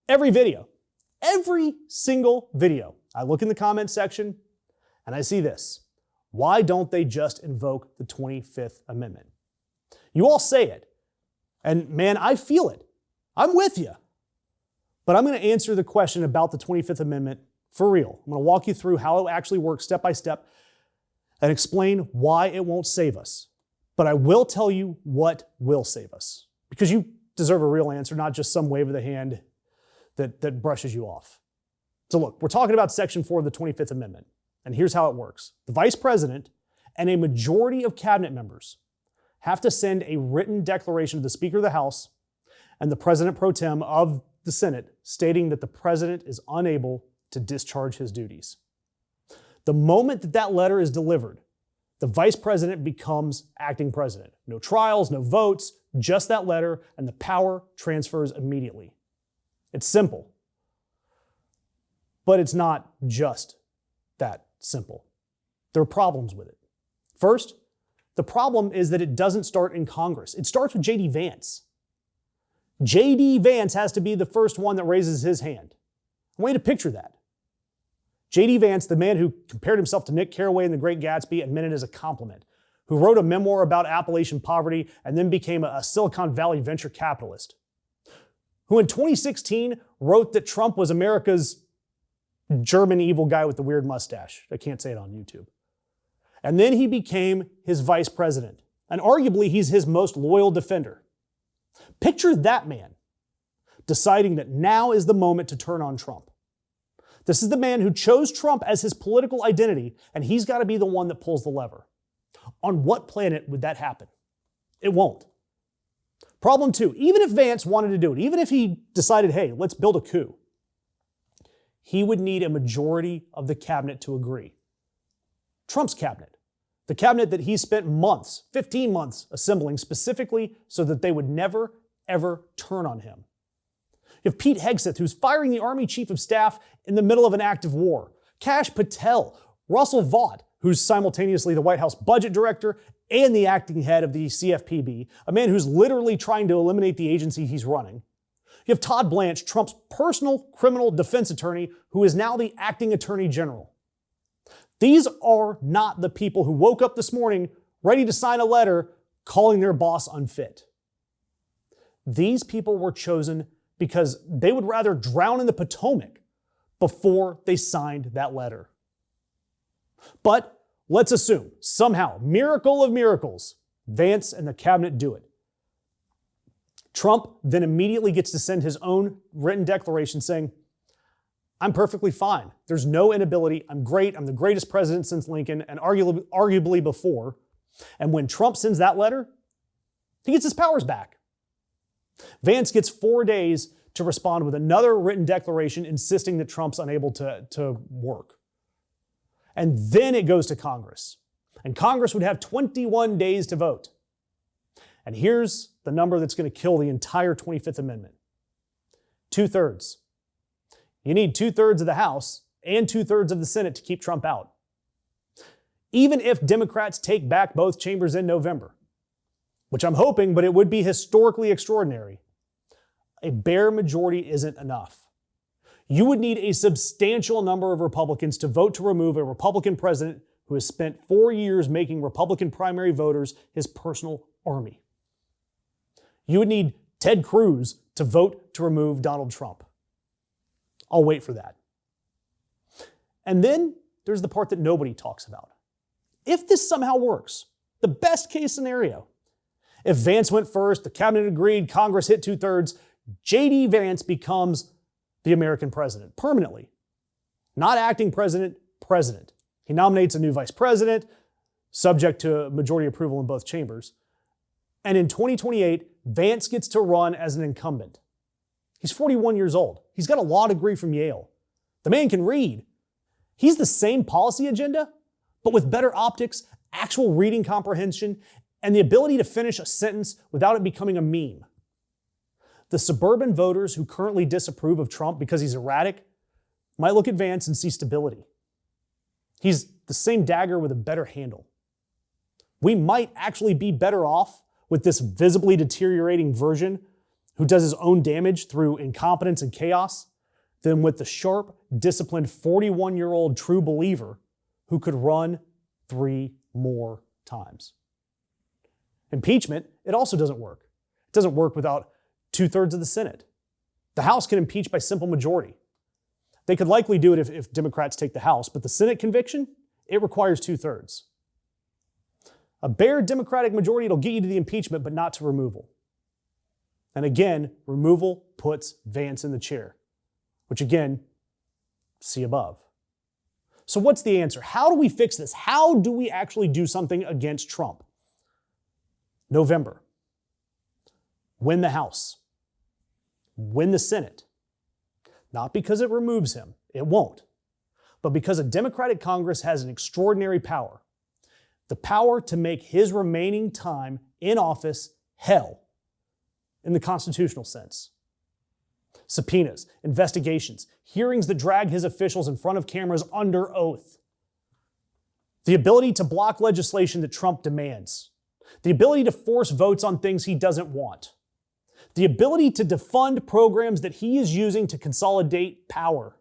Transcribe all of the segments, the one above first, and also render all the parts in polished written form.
Every video, every single video, I look in the comments section and I see this. Why don't they just invoke the 25th Amendment? You all say it, and man, I feel it. I'm with you. But I'm going to answer the question about the 25th Amendment for real. I'm going to walk you through how it actually works step by step and explain why it won't save us. But I will tell you what will save us, because you deserve a real answer, not just some wave of the hand that brushes you off. So look, we're talking about Section 4 of the 25th Amendment, and here's how it works. The Vice President and a majority of cabinet members have to send a written declaration to the Speaker of the House and the President pro tem of the Senate stating that the President is unable to discharge his duties. The moment that that letter is delivered, the Vice President becomes acting president. No trials, no votes, just that letter, and the power transfers immediately. It's simple. But it's not just that simple. There are problems with it. First, the problem is that it doesn't start in Congress. It starts with JD Vance. JD Vance has to be the first one that raises his hand. I want you to picture that. JD Vance, the man who compared himself to Nick Carraway in The Great Gatsby and meant it as a compliment, who wrote a memoir about Appalachian poverty and then became a Silicon Valley venture capitalist, who in 2016 wrote that Trump was America's German evil guy with the weird mustache. I can't say it on YouTube. And then he became his vice president, and arguably he's his most loyal defender. Picture that man deciding that now is the moment to turn on Trump. This is the man who chose Trump as his political identity, and he's got to be the one that pulls the lever. On what planet would that happen? It won't. Problem two, even if Vance wanted to do it, even if he decided, hey, let's build a coup, he would need a majority of the cabinet to agree. Trump's cabinet, the cabinet that he spent months, 15 months, assembling specifically so that they would never, ever turn on him. You have Pete Hegseth, who's firing the Army Chief of Staff in the middle of an active war. Kash Patel, Russell Vought, who's simultaneously the White House budget director and the acting head of the CFPB, a man who's literally trying to eliminate the agency he's running. You have Todd Blanche, Trump's personal criminal defense attorney, who is now the acting attorney general. These are not the people who woke up this morning ready to sign a letter calling their boss unfit. These people were chosen because they would rather drown in the Potomac before they signed that letter. But let's assume, somehow, miracle of miracles, Vance and the cabinet do it. Trump then immediately gets to send his own written declaration saying, I'm perfectly fine. There's no inability. I'm great. I'm the greatest president since Lincoln and arguably before. And when Trump sends that letter, he gets his powers back. Vance gets 4 days to respond with another written declaration insisting that Trump's unable to work. And then it goes to Congress. And Congress would have 21 days to vote. And here's the number that's going to kill the entire 25th Amendment. 2/3. You need 2/3 of the House and 2/3 of the Senate to keep Trump out. Even if Democrats take back both chambers in November, which I'm hoping, but it would be historically extraordinary, a bare majority isn't enough. You would need a substantial number of Republicans to vote to remove a Republican president who has spent 4 years making Republican primary voters his personal army. You would need Ted Cruz to vote to remove Donald Trump. I'll wait for that. And then there's the part that nobody talks about. If this somehow works, the best case scenario, if Vance went first, the cabinet agreed, Congress hit 2/3, JD Vance becomes the American president permanently. Not acting president, president. He nominates a new vice president, subject to majority approval in both chambers. And in 2028, Vance gets to run as an incumbent. He's 41 years old. He's got a law degree from Yale. The man can read. He's the same policy agenda, but with better optics, actual reading comprehension, and the ability to finish a sentence without it becoming a meme. The suburban voters who currently disapprove of Trump because he's erratic might look at Vance and see stability. He's the same dagger with a better handle. We might actually be better off with this visibly deteriorating version who does his own damage through incompetence and chaos, than with the sharp, disciplined 41-year-old true believer who could run 3 more times. Impeachment, it also doesn't work. It doesn't work without 2/3 of the Senate. The House can impeach by simple majority. They could likely do it if Democrats take the House, but the Senate conviction, it requires 2/3. A bare Democratic majority, it'll get you to the impeachment, but not to removal. And again, removal puts Vance in the chair, which again, see above. So what's the answer? How do we fix this? How do we actually do something against Trump? November. Win the House. Win the Senate. Not because it removes him. It won't. But because a Democratic Congress has an extraordinary power. The power to make his remaining time in office hell in the constitutional sense. Subpoenas, investigations, hearings that drag his officials in front of cameras under oath. The ability to block legislation that Trump demands. The ability to force votes on things he doesn't want. The ability to defund programs that he is using to consolidate power.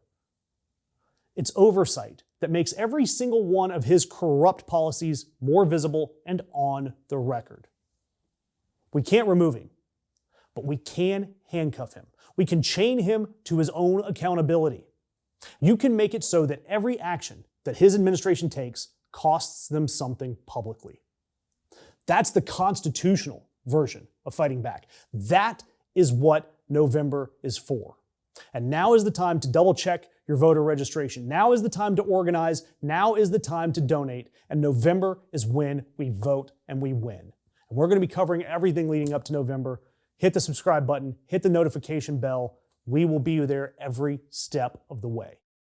It's oversight that makes every single one of his corrupt policies more visible and on the record. We can't remove him, but we can handcuff him. We can chain him to his own accountability. You can make it so that every action that his administration takes costs them something publicly. That's the constitutional version of fighting back. That is what November is for. And now is the time to double check your voter registration. Now is the time to organize. Now is the time to donate. And November is when we vote and we win. And we're going to be covering everything leading up to November. Hit the subscribe button, hit the notification bell. We will be there every step of the way.